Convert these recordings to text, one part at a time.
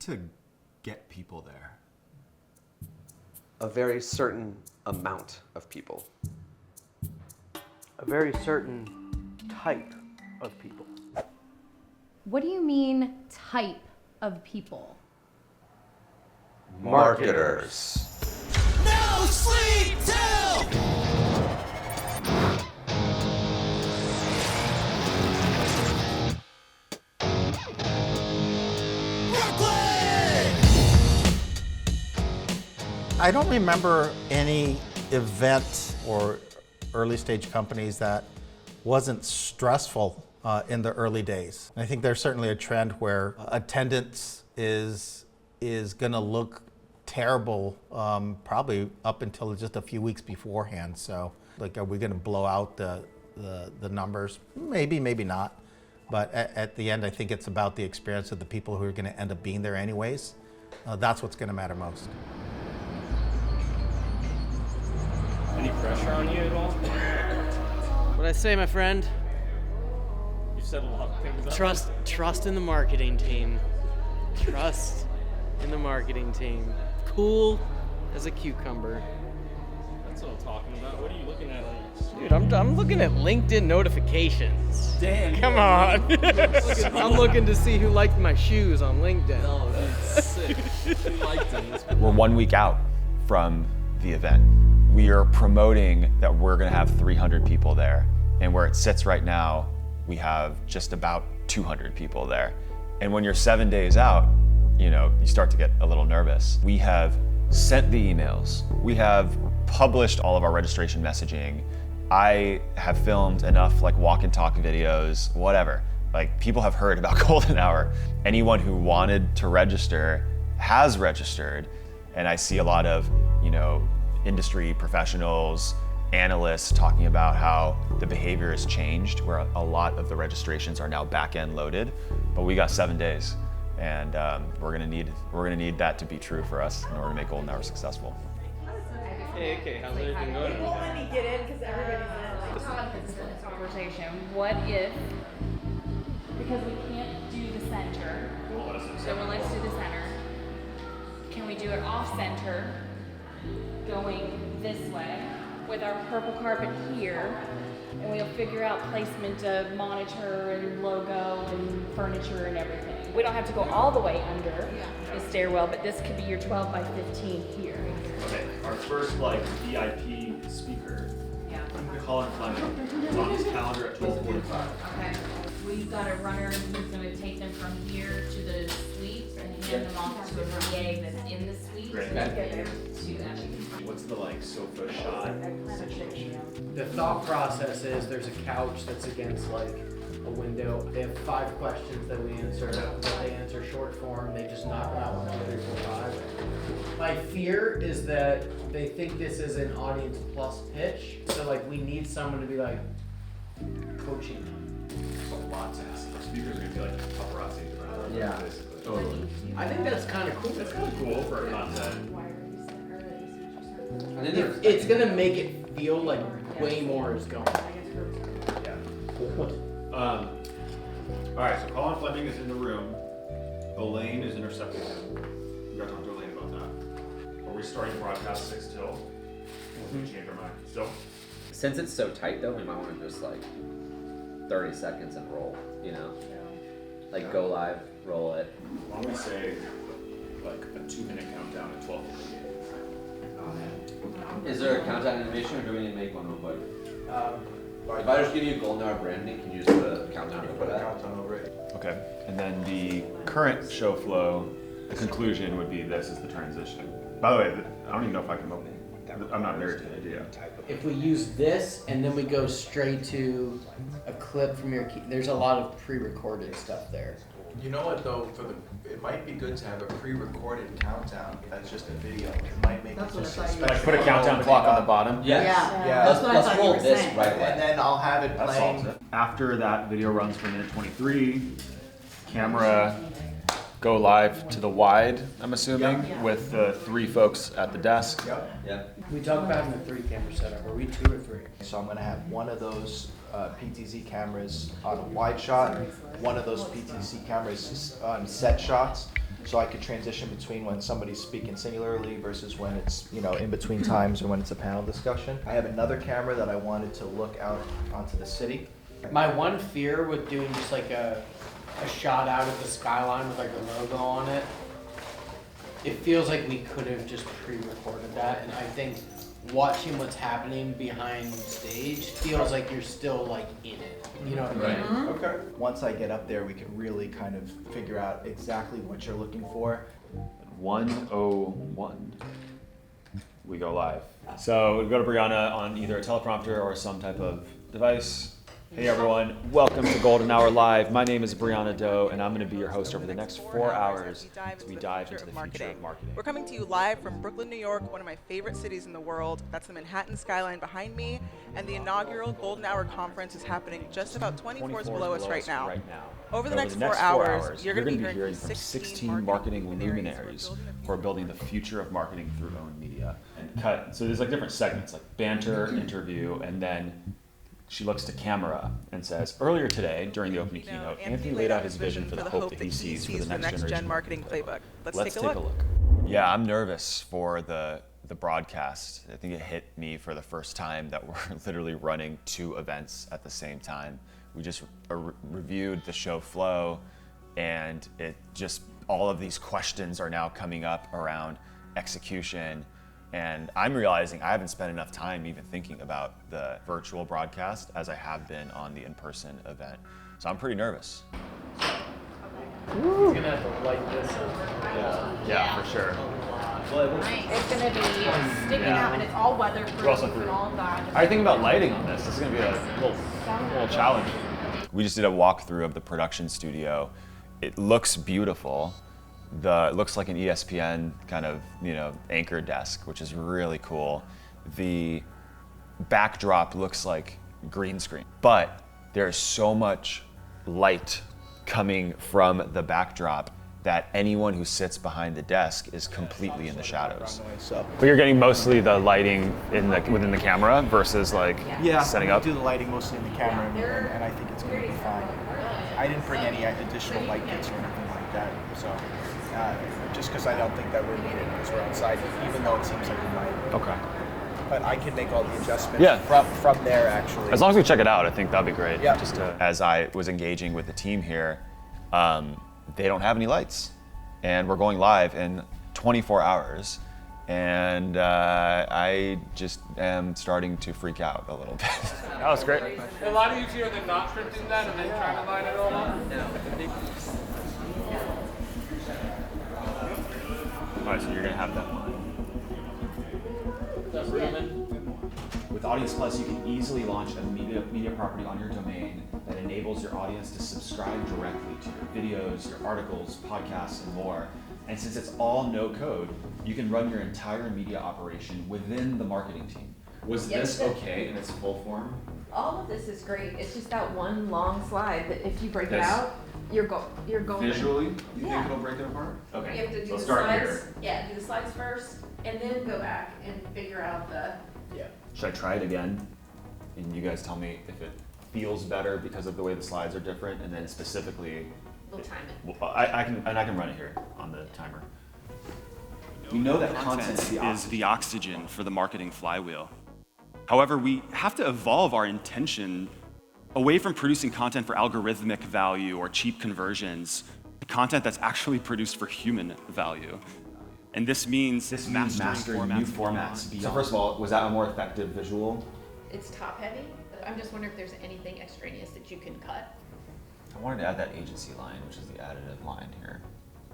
to get people there? A very certain amount of people. A very certain type of people. What do you mean, type of people? Marketers. No sleep till Brooklyn! I don't remember any event or early stage companies that wasn't stressful in the early days. I think there's certainly a trend where attendance is going to look terrible probably up until just a few weeks beforehand. So, like, are we going to blow out the numbers? Maybe, maybe not. But at the end, I think it's about the experience of the people who are going to end up being there anyways. That's what's going to matter most. Any pressure on you at all? What'd I say, my friend? You said a lot of things. Trust in the marketing team. Trust in the marketing team. Cool as a cucumber. That's what I'm talking about. What are you looking at? Dude, I'm looking at LinkedIn notifications. Damn. Come on. I'm looking to see who liked my shoes on LinkedIn. Oh, that's sick. Who liked them? We're 1 week out from the event. We are promoting that we're gonna have 300 people there. And where it sits right now, we have just about 200 people there. And when you're 7 days out, you start to get a little nervous. We have sent the emails. We have published all of our registration messaging. I have filmed enough like walk and talk videos, whatever. Like, people have heard about Goldenhour. Anyone who wanted to register has registered. And I see a lot of, industry professionals, analysts talking about how the behavior has changed, where a lot of the registrations are now back-end loaded. But we got 7 days, and we're gonna need that to be true for us in order to make Goldenhour successful. Hey, okay, how's everything going? People let me get in because everybody's in. Conversation. What if, because we can't do the center, so let's do the center. Can we do it off center, going this way, with our purple carpet here, and we'll figure out placement of monitor and logo and furniture and everything. We don't have to go all the way under the stairwell, but this could be your 12 by 15 here. Okay, our first VIP speaker, Colin Fleming, is on his calendar at 12:45. Okay. We've got a runner who's gonna take them from here to the suite and hand them off to a VA that's in the suite. Great. To them. What's the sofa shot situation? The thought process is there's a couch that's against a window. They have 5 questions that we answer. But they answer short form. They just knock them out 1, 2, 3, 4, 5. My fear is that they think this is an audience plus pitch. So we need someone to be coaching them. So lots of speakers are gonna be paparazzi around. Yeah. Basically. Totally. I think that's kind of cool. It's kind of cool for content. It's gonna make it feel like way more is going. Yeah. All right, so Colin Fleming is in the room. Elaine is intercepting him. We gotta talk to Elaine about that. Are we starting broadcast 6 till? Or we change our mind? Still? Since it's so tight though, we might want to just 30 seconds and roll, go live, roll it. Why don't we say a 2-minute countdown at 12:58? Is there a countdown animation or do we need to make one real quick? If I just give you Goldenhour branding, can you just put a countdown over that? Okay, and then the current show flow, the conclusion would be this is the transition. By the way, I don't even know if I can open. I'm not married to the idea. If we use this and then we go straight to a clip from your key, there's a lot of pre-recorded stuff there. You know what though, it might be good to have a pre-recorded countdown. That's just a video. It might make it just special. Put a countdown clock on the bottom. Yes. Yeah. Let's hold this right away. And then I'll have it playing. After that video runs for minute 23, camera go live to the wide, I'm assuming, with the 3 folks at the desk. Yeah. We talk about having a 3-camera setup. Are we 2 or 3? So I'm gonna have one of those PTZ cameras on a wide shot, one of those PTZ cameras on set shots, so I could transition between when somebody's speaking singularly versus when it's, in between times or when it's a panel discussion. I have another camera that I wanted to look out onto the city. My one fear with doing just like a shot out of the skyline with like a logo on it, it feels like we could have just pre-recorded that, and I think watching what's happening behind stage feels like you're still like in it. You know what I mean? Okay. Once I get up there, we can really kind of figure out exactly what you're looking for. 1:01. We go live. So we go to Brianna on either a teleprompter or some type of device. Hey everyone, welcome to Goldenhour Live. My name is Brianna Doe, and I'm going to be your host over the next 4 hours as we dive into the future of marketing. We're coming to you live from Brooklyn, New York, one of my favorite cities in the world. That's the Manhattan skyline behind me, and the inaugural Goldenhour conference is happening just about 20 floors below us right now. Over the next 4 hours, you're going to be hearing from 16 marketing luminaries who are building the future of marketing through owned media. And cut. So there's like different segments, like banter, interview, and then she looks to camera and says, earlier today, during the opening keynote, Anthony laid out his vision for the hope that he sees for the next gen marketing playbook. Let's take a look. Yeah, I'm nervous for the broadcast. I think it hit me for the first time that we're literally running 2 events at the same time. We just reviewed the show flow, and it just, all of these questions are now coming up around execution. And I'm realizing I haven't spent enough time even thinking about the virtual broadcast as I have been on the in-person event. So I'm pretty nervous. You're gonna have to light this up. Yeah, for sure. It's gonna be sticking out, and it's all weatherproof and all of that. I think about lighting on this. This is gonna be a little challenge. We just did a walkthrough of the production studio. It looks beautiful. It looks like an ESPN kind of, anchor desk, which is really cool. The backdrop looks like green screen, but there's so much light coming from the backdrop that anyone who sits behind the desk is completely in the shadows. But you're getting mostly the lighting within the camera versus setting up? I do the lighting mostly in the camera, and I think it's going to be fine. I didn't bring any additional light kits or anything like that, so. Just because I don't think that we're needed because we're outside, even though it seems like we might. Okay. But I can make all the adjustments from there, actually. As long as we check it out, I think that'd be great. Yeah. As I was engaging with the team here, they don't have any lights. And we're going live in 24 hours. And I just am starting to freak out a little bit. That was great. A lot easier than not scripting that and then trying to line it all up. All right, so you're gonna have that one. With Audience Plus, you can easily launch a media property on your domain that enables your audience to subscribe directly to your videos, your articles, podcasts, and more. And since it's all no code, you can run your entire media operation within the marketing team. Was this okay in its full form? All of this is great. It's just that one long slide that if you break it out, you're going. Visually, you think it'll break it apart? Okay. You have to do the start slides. here. Yeah, do the slides first, and then go back and figure out the. Yeah. Should I try it again? And you guys tell me if it feels better because of the way the slides are different, and then specifically. We'll time it. Well, I can run it here on the timer. We know that content is the oxygen for the marketing flywheel. However, we have to evolve our intention away from producing content for algorithmic value or cheap conversions to content that's actually produced for human value. And this means mastering new formats. So first of all, was that a more effective visual? It's top heavy. I'm just wondering if there's anything extraneous that you can cut. I wanted to add that agency line, which is the additive line here,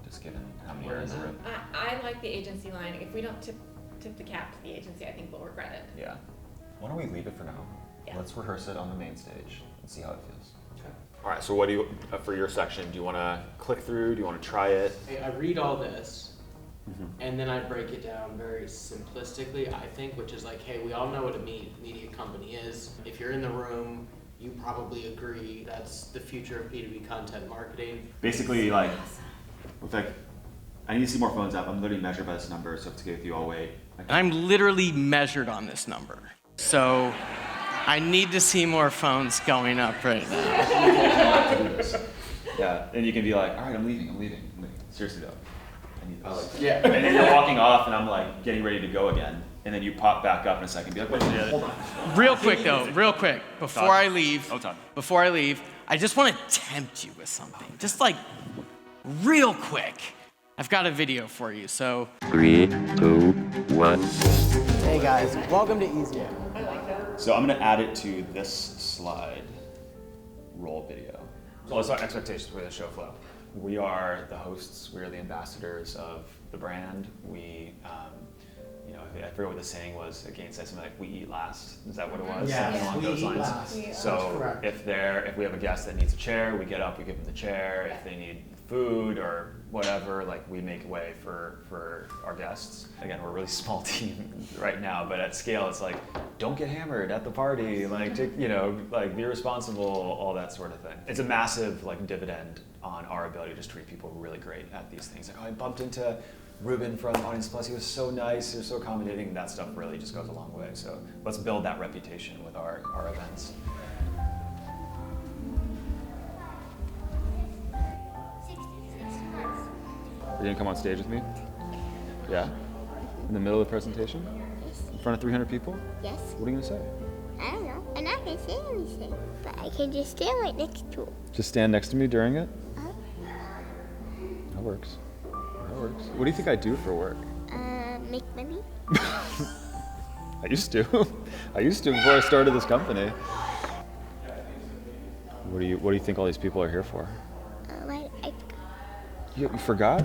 just given how many are in the room. I like the agency line. If we don't tip the cap to the agency, I think we'll regret it. Yeah. Why don't we leave it for now? Yeah. Let's rehearse it on the main stage and see how it feels. Okay. All right, so what do you, for your section, do you want to click through? Do you want to try it? I read all this, and then I break it down very simplistically, I think, which is like, hey, we all know what a media company is. If you're in the room, you probably agree that's the future of B2B content marketing. Basically, like, I need to see more phones up. I'm literally measured by this number, so to get you all wait. I'm literally measured on this number. So I need to see more phones going up right now. Yeah, and you can be like, all right, I'm leaving. Seriously though. can you? Yeah. And then you're walking off, and I'm like getting ready to go again, and then you pop back up in a second. Be like, wait, hold on. Real quick though, real quick, before I leave, No time. before I leave, I just want to tempt you with something. Just like real quick. I've got a video for you, so. 3, 2, 1. Hey guys, welcome to Easy. So I'm gonna add it to this slide roll video. So let's talk expectations for the show flow. We are the hosts, we are the ambassadors of the brand. We, I forget what the saying was. Again, said something like, "We eat last." Is that what it was? Yeah, Something along those lines. Last. So if we have a guest that needs a chair, we get up, we give them the chair. If they need food or whatever, like we make way for our guests. Again, we're a really small team right now, but at scale, it's like, don't get hammered at the party, like be responsible, all that sort of thing. It's a massive dividend on our ability to just treat people really great at these things. Like, I bumped into Ruben from Audience Plus. He was so nice. He was so accommodating. That stuff really just goes a long way. So let's build that reputation with our events. Are you gonna come on stage with me? Yeah? In the middle of the presentation? Yes. In front of 300 people? Yes. What are you gonna say? I don't know. I'm not gonna say anything, but I can just stand right next to him. Just stand next to me during it? Uh-huh. That works. That works. What do you think I do for work? Make money. I used to. I used to before I started this company. What do you think all these people are here for? I You forgot?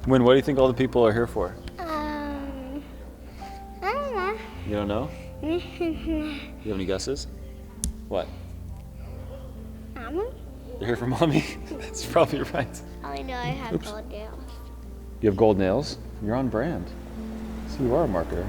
What do you think all the people are here for? I don't know. You don't know? You have any guesses? What? Mama? You're here for mommy? That's probably right. I know I have Oops. gold nails. You have gold nails? You're on brand. So you are a marketer.